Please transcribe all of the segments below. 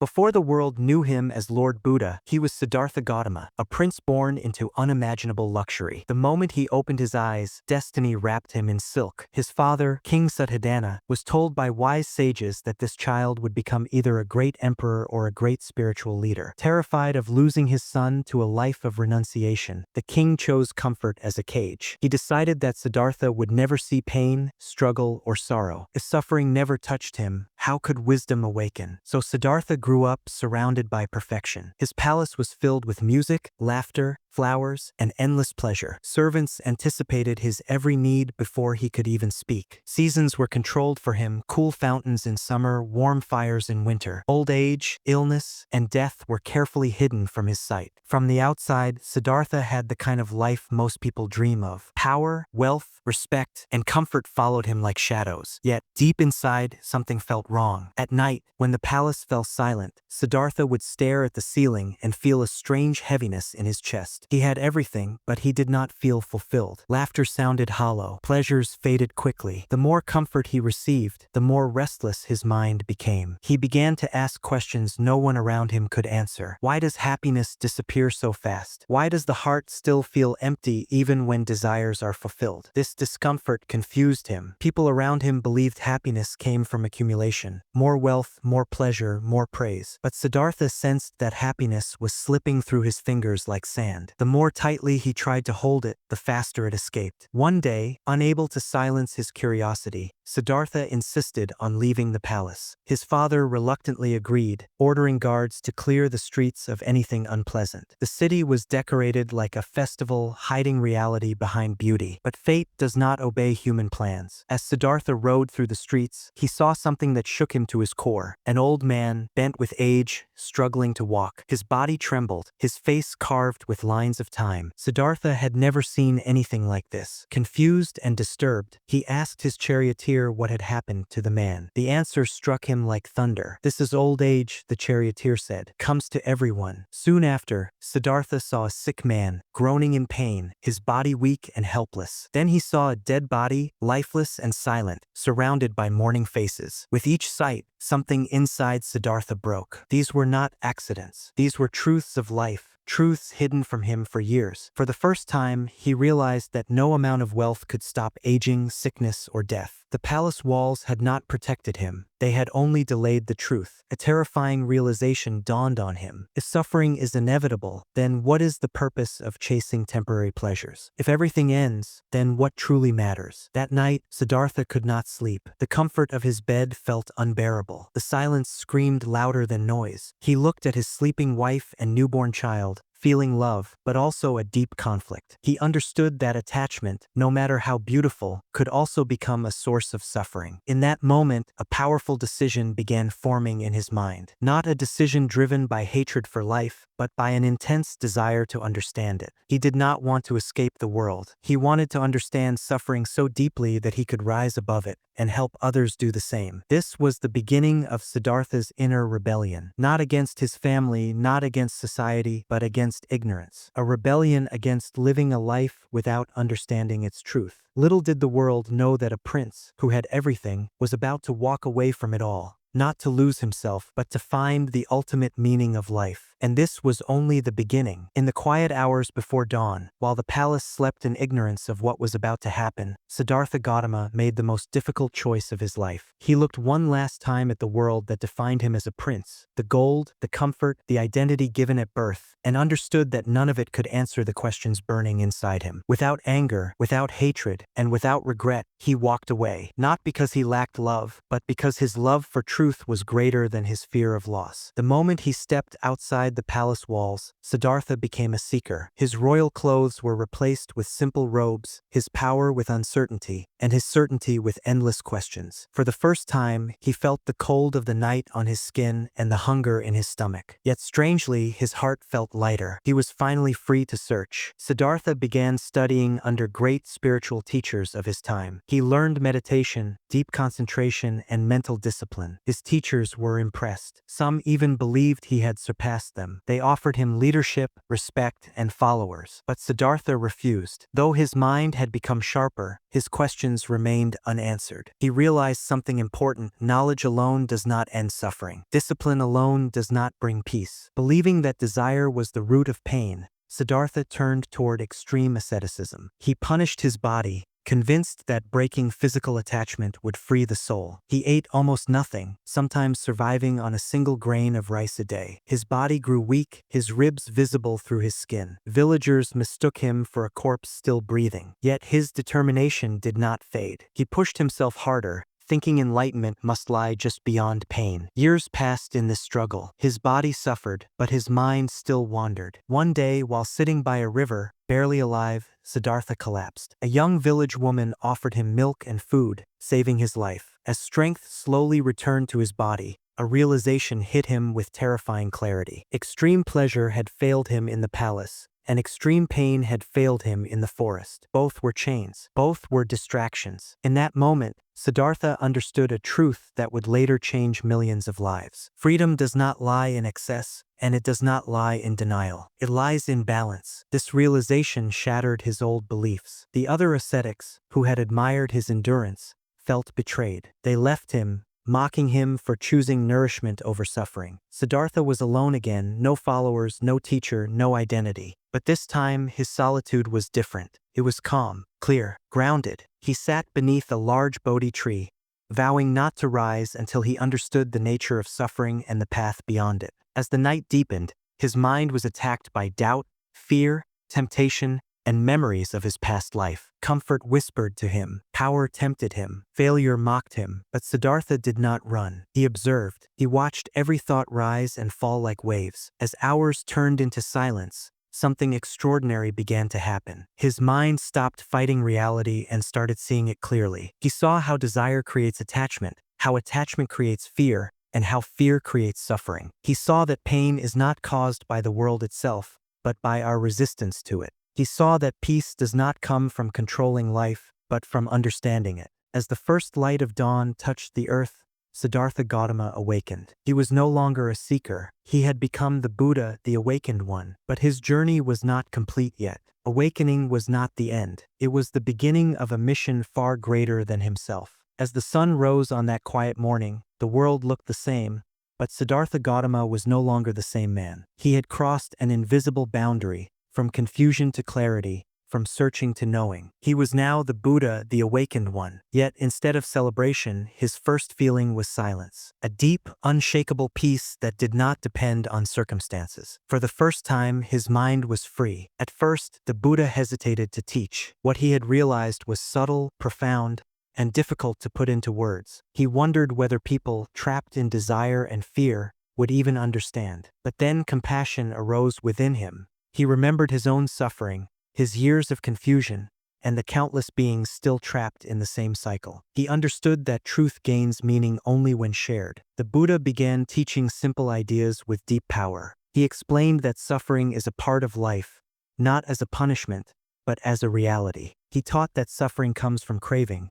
Before the world knew him as Lord Buddha, he was Siddhartha Gautama, a prince born into unimaginable luxury. The moment he opened his eyes, destiny wrapped him in silk. His father, King Siddhartha, was told by wise sages that this child would become either a great emperor or a great spiritual leader. Terrified of losing his son to a life of renunciation, the king chose comfort as a cage. He decided that Siddhartha would never see pain, struggle, or sorrow. If suffering never touched him, how could wisdom awaken? So Siddhartha grew up surrounded by perfection. His palace was filled with music, laughter, flowers, and endless pleasure. Servants anticipated his every need before he could even speak. Seasons were controlled for him: cool fountains in summer, warm fires in winter. Old age, illness, and death were carefully hidden from his sight. From the outside, Siddhartha had the kind of life most people dream of. Power, wealth, respect, and comfort followed him like shadows. Yet, deep inside, something felt wrong. At night, when the palace fell silent, Siddhartha would stare at the ceiling and feel a strange heaviness in his chest. He had everything, but he did not feel fulfilled. Laughter sounded hollow. Pleasures faded quickly. The more comfort he received, the more restless his mind became. He began to ask questions no one around him could answer. Why does happiness disappear so fast? Why does the heart still feel empty even when desires are fulfilled? This discomfort confused him. People around him believed happiness came from accumulation: more wealth, more pleasure, more praise. But Siddhartha sensed that happiness was slipping through his fingers like sand. The more tightly he tried to hold it, the faster it escaped. One day, unable to silence his curiosity, Siddhartha insisted on leaving the palace. His father reluctantly agreed, ordering guards to clear the streets of anything unpleasant. The city was decorated like a festival, hiding reality behind beauty. But fate does not obey human plans. As Siddhartha rode through the streets, he saw something that shook him to his core. An old man, bent with age, struggling to walk. His body trembled, his face carved with lines of time. Siddhartha had never seen anything like this. Confused and disturbed, he asked his charioteer what had happened to the man. The answer struck him like thunder. "This is old age," the charioteer said. "Comes to everyone." Soon after, Siddhartha saw a sick man, groaning in pain, his body weak and helpless. Then he saw a dead body, lifeless and silent, surrounded by mourning faces. With each sight, something inside Siddhartha broke. These were not accidents. These were truths of life. Truths hidden from him for years. For the first time, he realized that no amount of wealth could stop aging, sickness, or death. The palace walls had not protected him. They had only delayed the truth. A terrifying realization dawned on him. If suffering is inevitable, then what is the purpose of chasing temporary pleasures? If everything ends, then what truly matters? That night, Siddhartha could not sleep. The comfort of his bed felt unbearable. The silence screamed louder than noise. He looked at his sleeping wife and newborn child, feeling love, but also a deep conflict. He understood that attachment, no matter how beautiful, could also become a source of suffering. In that moment, a powerful decision began forming in his mind. Not a decision driven by hatred for life, but by an intense desire to understand it. He did not want to escape the world. He wanted to understand suffering so deeply that he could rise above it and help others do the same. This was the beginning of Siddhartha's inner rebellion. Not against his family, not against society, but against ignorance. A rebellion against living a life without understanding its truth. Little did the world know that a prince, who had everything, was about to walk away from it all. Not to lose himself, but to find the ultimate meaning of life. And this was only the beginning. In the quiet hours before dawn, while the palace slept in ignorance of what was about to happen, Siddhartha Gautama made the most difficult choice of his life. He looked one last time at the world that defined him as a prince: the gold, the comfort, the identity given at birth, and understood that none of it could answer the questions burning inside him. Without anger, without hatred, and without regret, he walked away. Not because he lacked love, but because his love for truth was greater than his fear of loss. The moment he stepped outside the palace walls, Siddhartha became a seeker. His royal clothes were replaced with simple robes, his power with uncertainty, and his certainty with endless questions. For the first time, he felt the cold of the night on his skin and the hunger in his stomach. Yet strangely, his heart felt lighter. He was finally free to search. Siddhartha began studying under great spiritual teachers of his time. He learned meditation, deep concentration, and mental discipline. His teachers were impressed. Some even believed he had surpassed them. them. They offered him leadership, respect, and followers. But Siddhartha refused. Though his mind had become sharper, his questions remained unanswered. He realized something important: knowledge alone does not end suffering. Discipline alone does not bring peace. Believing that desire was the root of pain, Siddhartha turned toward extreme asceticism. He punished his body, convinced that breaking physical attachment would free the soul. He ate almost nothing, sometimes surviving on a single grain of rice a day. His body grew weak, his ribs visible through his skin. Villagers mistook him for a corpse still breathing. Yet his determination did not fade. He pushed himself harder, thinking enlightenment must lie just beyond pain. Years passed in this struggle. His body suffered, but his mind still wandered. One day, while sitting by a river, barely alive, Siddhartha collapsed. A young village woman offered him milk and food, saving his life. As strength slowly returned to his body, a realization hit him with terrifying clarity. Extreme pleasure had failed him in the palace, and extreme pain had failed him in the forest. Both were chains. Both were distractions. In that moment, Siddhartha understood a truth that would later change millions of lives. Freedom does not lie in excess, and it does not lie in denial. It lies in balance. This realization shattered his old beliefs. The other ascetics, who had admired his endurance, felt betrayed. They left him, mocking him for choosing nourishment over suffering. Siddhartha was alone again, no followers, no teacher, no identity. But this time, his solitude was different. It was calm, clear, grounded. He sat beneath a large Bodhi tree, vowing not to rise until he understood the nature of suffering and the path beyond it. As the night deepened, his mind was attacked by doubt, fear, temptation, and memories of his past life. Comfort whispered to him, power tempted him, failure mocked him, but Siddhartha did not run. He observed. He watched every thought rise and fall like waves. As hours turned into silence, something extraordinary began to happen. His mind stopped fighting reality and started seeing it clearly. He saw how desire creates attachment, how attachment creates fear, and how fear creates suffering. He saw that pain is not caused by the world itself, but by our resistance to it. He saw that peace does not come from controlling life, but from understanding it. As the first light of dawn touched the earth, Siddhartha Gautama awakened. He was no longer a seeker. He had become the Buddha, the awakened one. But his journey was not complete yet. Awakening was not the end. It was the beginning of a mission far greater than himself. As the sun rose on that quiet morning, the world looked the same, but Siddhartha Gautama was no longer the same man. He had crossed an invisible boundary, from confusion to clarity, from searching to knowing. He was now the Buddha, the awakened one. Yet, instead of celebration, his first feeling was silence. A deep, unshakable peace that did not depend on circumstances. For the first time, his mind was free. At first, the Buddha hesitated to teach. What he had realized was subtle, profound, and difficult to put into words. He wondered whether people, trapped in desire and fear, would even understand. But then compassion arose within him. He remembered his own suffering, his years of confusion, and the countless beings still trapped in the same cycle. He understood that truth gains meaning only when shared. The Buddha began teaching simple ideas with deep power. He explained that suffering is a part of life, not as a punishment, but as a reality. He taught that suffering comes from craving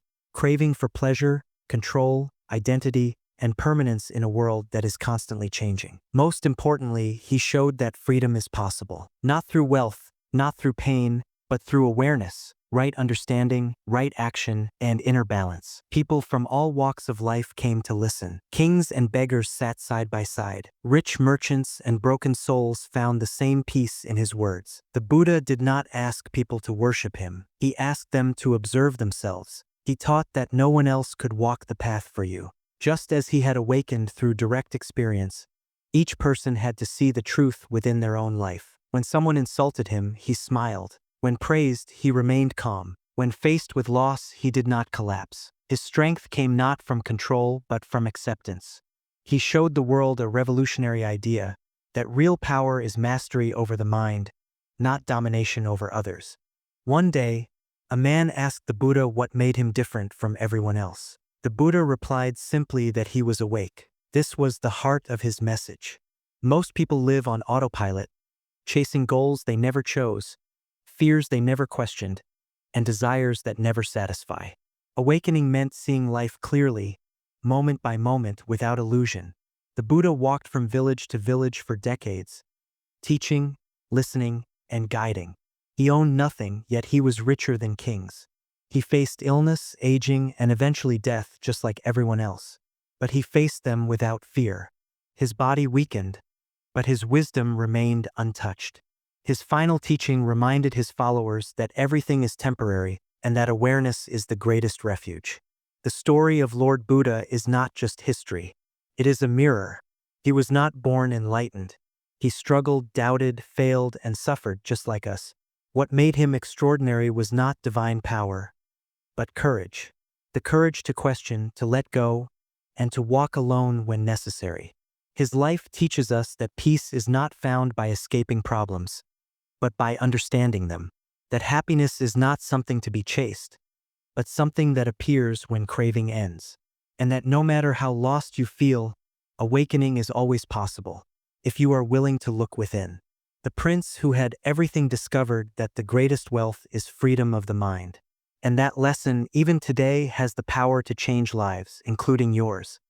for pleasure, control, identity, and permanence in a world that is constantly changing. Most importantly, he showed that freedom is possible. Not through wealth, not through pain, but through awareness, right understanding, right action, and inner balance. People from all walks of life came to listen. Kings and beggars sat side by side. Rich merchants and broken souls found the same peace in his words. The Buddha did not ask people to worship him. He asked them to observe themselves. He taught that no one else could walk the path for you. Just as he had awakened through direct experience, each person had to see the truth within their own life. When someone insulted him, he smiled. When praised, he remained calm. When faced with loss, he did not collapse. His strength came not from control, but from acceptance. He showed the world a revolutionary idea, that real power is mastery over the mind, not domination over others. One day, a man asked the Buddha what made him different from everyone else. The Buddha replied simply that he was awake. This was the heart of his message. Most people live on autopilot, chasing goals they never chose, fears they never questioned, and desires that never satisfy. Awakening meant seeing life clearly, moment by moment, without illusion. The Buddha walked from village to village for decades, teaching, listening, and guiding. He owned nothing, yet he was richer than kings. He faced illness, aging, and eventually death just like everyone else. But he faced them without fear. His body weakened, but his wisdom remained untouched. His final teaching reminded his followers that everything is temporary and that awareness is the greatest refuge. The story of Lord Buddha is not just history. It is a mirror. He was not born enlightened. He struggled, doubted, failed, and suffered just like us. What made him extraordinary was not divine power, but courage. The courage to question, to let go, and to walk alone when necessary. His life teaches us that peace is not found by escaping problems, but by understanding them. That happiness is not something to be chased, but something that appears when craving ends. And that no matter how lost you feel, awakening is always possible, if you are willing to look within. The prince who had everything discovered that the greatest wealth is freedom of the mind. And that lesson, even today, has the power to change lives, including yours.